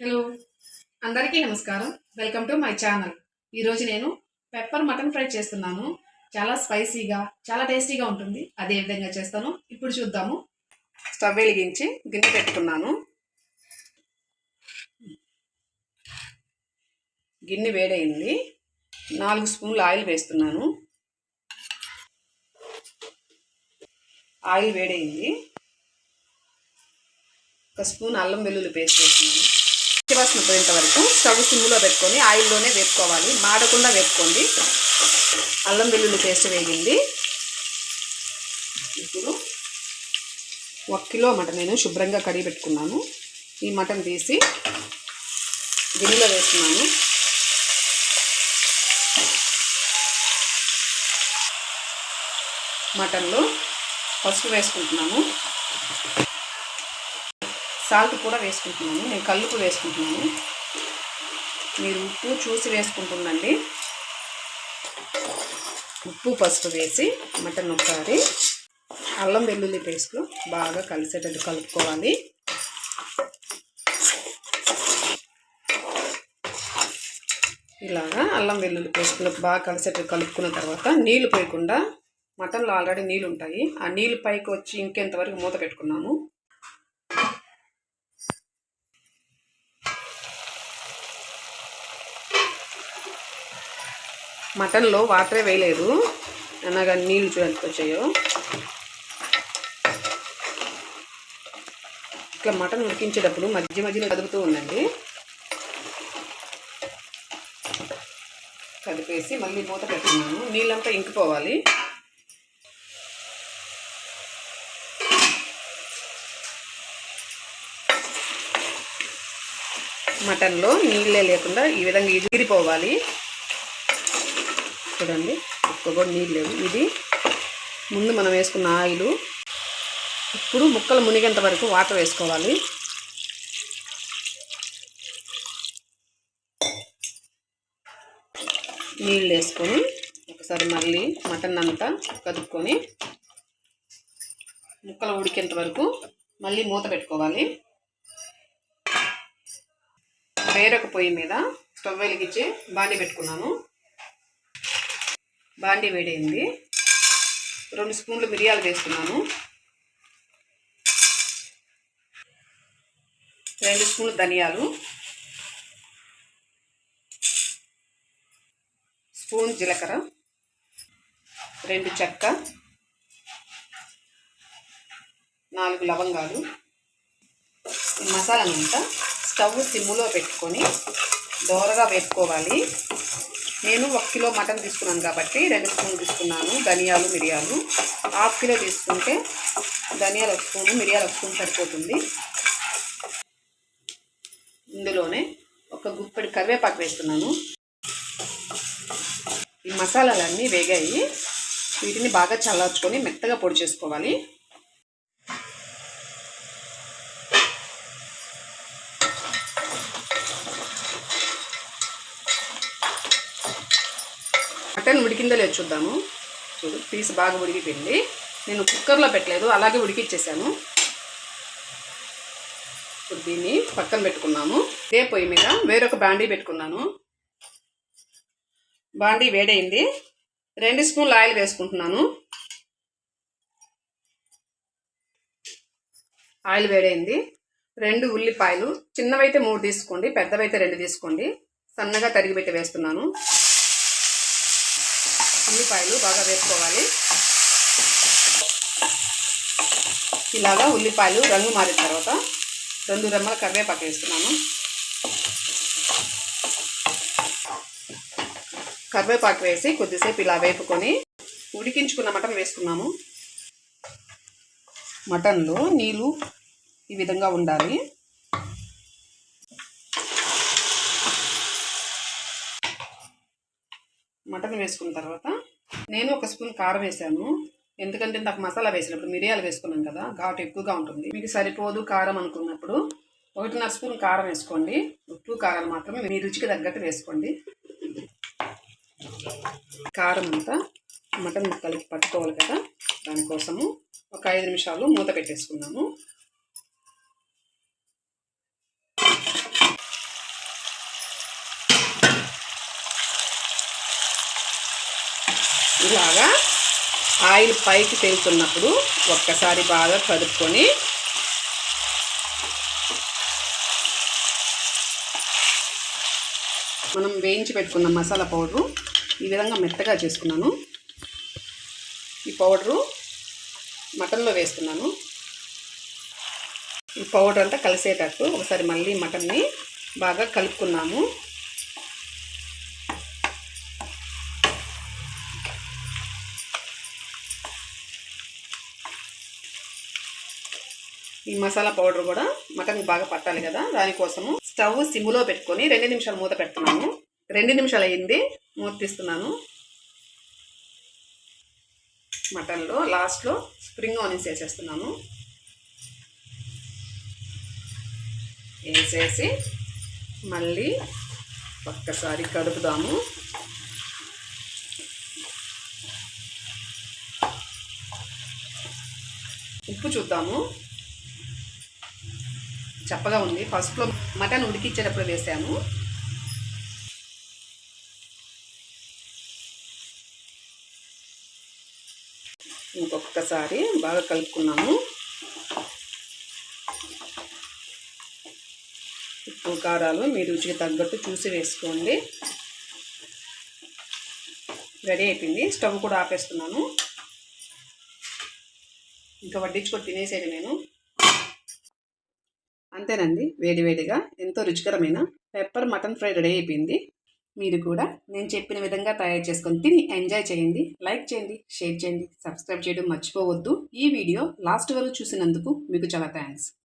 Hello, అందరికీ నమస్కారం. Welcome to my channel. ఈరోజు నేను పెప్పర్ మటన్ ఫ్రై చేస్తున్నాను. చాలా స్పైసీగా, చాలా టేస్టీగా ఉంటుంది. అదే విధంగా చేస్తాను. ఇప్పుడు చూద్దాము. స్టవ్ వెలిగించి గిన్నె పెట్టుకున్నాను. గిన్నె వేడైంది. 4 స్పూన్లు ఆయిల్ వేస్తున్నాను. ఆయిల్ వేడైంది. 1 స్పూన్ అల్లం వెల్లుల్లి పేస్ట్ వేస్తున్నాను. పచ్చివాసన పోయేంత వరకు స్టవ్ సిమ్లో పెట్టుకొని ఆయిల్లోనే వేపుకోవాలి. మాడకుండా వేపుకోండి. అల్లం వెల్లుల్లి పేస్ట్ వేగింది. ఇప్పుడు 1 కిలో మటన్ నేను శుభ్రంగా కడిగి పెట్టుకున్నాను. ఈ మటన్ తీసి గిన్నెలో వేస్తున్నాను. మటన్లో పసుపు వేసుకుంటున్నాను. సాల్ట్ కూడా వేసుకుంటున్నాను. నేను కల్లుపు వేసుకుంటున్నాను. మీరు ఉప్పు చూసి వేసుకుంటుండండి. ఉప్పు పసుపు వేసి మటన్ ఒకసారి అల్లం వెల్లుల్లి పేస్ట్ బాగా కలిసేటట్టు కలుపుకోవాలి. ఇలాగా అల్లం వెల్లుల్లి పేస్ట్లో బాగా కలిసేటట్టు కలుపుకున్న తర్వాత నీళ్లు పోయకుండా, మటన్లో ఆల్రెడీ నీళ్ళు ఉంటాయి, ఆ నీళ్ళు పైకి వచ్చి ఇంకెంతవరకు మూత పెట్టుకున్నాము. మటన్లో వాటరే వేయలేదు, అనగా నీళ్ళు చూడండి వచ్చాయో. ఇట్లా మటన్ ఉడికించేటప్పుడు మధ్య మధ్యలో కదుపుతూ ఉండండి. కదిపేసి మళ్ళీ మూత పెట్టుకున్నాను. నీళ్ళంతా ఇంకిపోవాలి. మటన్లో నీళ్ళే లేకుండా ఈ విధంగా ఎగిరిపోవాలి. చూడండి, ఒక్క కూడా నీళ్ళు లేవు. ఇది ముందు మనం వేసుకున్న ఆయిల్. ఇప్పుడు ముక్కలు మునిగేంత వరకు వాటర్ వేసుకోవాలి. నీళ్ళు వేసుకొని ఒకసారి మళ్ళీ మటన్ అంతా కదుపుకొని ముక్కలు ఉడికేంత వరకు మళ్ళీ మూత పెట్టుకోవాలి. వేరొక పొయ్యి మీద స్టవ్ వెలిగించి బాండీ పెట్టుకున్నాను. బాండీ వేడైంది. 2 స్పూన్లు మిరియాలు వేసుకున్నాను. 2 స్పూన్లు ధనియాలు, స్పూన్ జీలకర్ర, 2 చెక్క, 4 లవంగాలు. ఈ మసాలానంతా స్టవ్ సిమ్లో పెట్టుకొని దోరగా వేపుకోవాలి. నేను 1 కిలో మటన్ తీసుకున్నాను కాబట్టి 2 స్పూన్లు తీసుకున్నాను ధనియాలు, మిరియాలు. 1/2 కిలో తీసుకుంటే ధనియాలు 1 స్పూను, మిరియాలు 1 స్పూన్ సరిపోతుంది. ఇందులోనే ఒక గుప్పెడు కరివేపాకు వేస్తున్నాను. ఈ మసాలాలన్నీ వేగాయి. వీటిని బాగా చల్లార్చుకొని మెత్తగా పొడి చేసుకోవాలి. మటన్ ఉడికిందో లేదు చూద్దాము. చూడు, పీస్ బాగా ఉడికిపోయింది. నేను కుక్కర్లో పెట్టలేదు, అలాగే ఉడికిచ్చేసాను. ఇప్పుడు దీన్ని పక్కన పెట్టుకున్నాము. ఇదే పొయ్యి మీద వేరొక బాండీ పెట్టుకున్నాను. బాండీ వేడైంది. 2 స్పూన్లు ఆయిల్ వేసుకుంటున్నాను. ఆయిల్ వేడైంది. 2 ఉల్లిపాయలు, చిన్నవైతే 3 తీసుకోండి, పెద్దవైతే 2 తీసుకోండి. సన్నగా తరిగి పెట్టి వేస్తున్నాను. ఉల్లిపాయలు బాగా వేసుకోవాలి. ఇలాగా ఉల్లిపాయలు రంగు మారిన తర్వాత 2 రెమ్మల కరివేపాకు వేస్తున్నాను. కరివేపాకు వేసి కొద్దిసేపు ఇలా వేపుకొని ఉడికించుకున్న మటన్ వేసుకున్నాము. మటన్లో నీళ్ళు ఈ విధంగా ఉండాలి. మటన్ వేసుకున్న తర్వాత నేను 1 స్పూన్ కారం వేసాను. ఎందుకంటే నాకు మసాలా వేసినప్పుడు మిరియాలు వేసుకున్నాం కదా, ఘాటు ఎక్కువగా ఉంటుంది. మీకు సరిపోదు కారం అనుకున్నప్పుడు 1.5 స్పూన్ కారం వేసుకోండి. ఉప్పు కారాలు మాత్రమే మీ రుచికి తగ్గట్టు వేసుకోండి. కారం అంతా మటన్ ముక్కలకి పట్టుకోవాలి కదా, దానికోసము ఒక 5 నిమిషాలు మూత పెట్టేసుకున్నాము. ఇలాగా ఆయిల్ పైకి తేలుతున్నప్పుడు ఒక్కసారి బాగా కలుపుకొని మనం వేయించి పెట్టుకున్న మసాలా పౌడరు ఈ విధంగా మెత్తగా చేసుకున్నాను. ఈ పౌడరు మటన్లో వేస్తున్నాను. ఈ పౌడర్ అంతా కలిసేటట్టు ఒకసారి మళ్ళీ మటన్ని బాగా కలుపుకున్నాము. ఈ మసాలా పౌడర్ కూడా మటన్కి బాగా పట్టాలి కదా, దానికోసము స్టవ్ సిమ్లో పెట్టుకొని 2 నిమిషాలు మూత పెడుతున్నాను. 2 నిమిషాలు అయింది, మూత తీస్తున్నాను. మటన్లో లాస్ట్లో స్ప్రింగ్ ఆనియన్స్ వేసేస్తున్నాను. వేసేసి మళ్ళీ ఒక్కసారి కలుపుదాము. ఉప్పు చూద్దాము. చప్పగా ఉంది. ఫస్ట్లో మటన్ ఉడికించేటప్పుడు వేసాను. ఇంకొకసారి బాగా కలుపుకున్నాము. ఉప్పు కారాలు మీ రుచికి తగ్గట్టు చూసి వేసుకోండి. రెడీ అయిపోయింది. స్టవ్ కూడా ఆపేస్తున్నాను. ఇంకా వడ్డించుకొని తినేసేది నేను. అంతేనండి, వేడివేడిగా ఎంతో రుచికరమైన పెప్పర్ మటన్ ఫ్రై రెడీ అయిపోయింది. మీరు కూడా నేను చెప్పిన విధంగా తయారు చేసుకొని తిని ఎంజాయ్ చేయండి. లైక్ చేయండి, షేర్ చేయండి, సబ్స్క్రైబ్ చేయడం మర్చిపోవద్దు. ఈ వీడియో లాస్ట్ వరకు చూసినందుకు మీకు చాలా థ్యాంక్స్.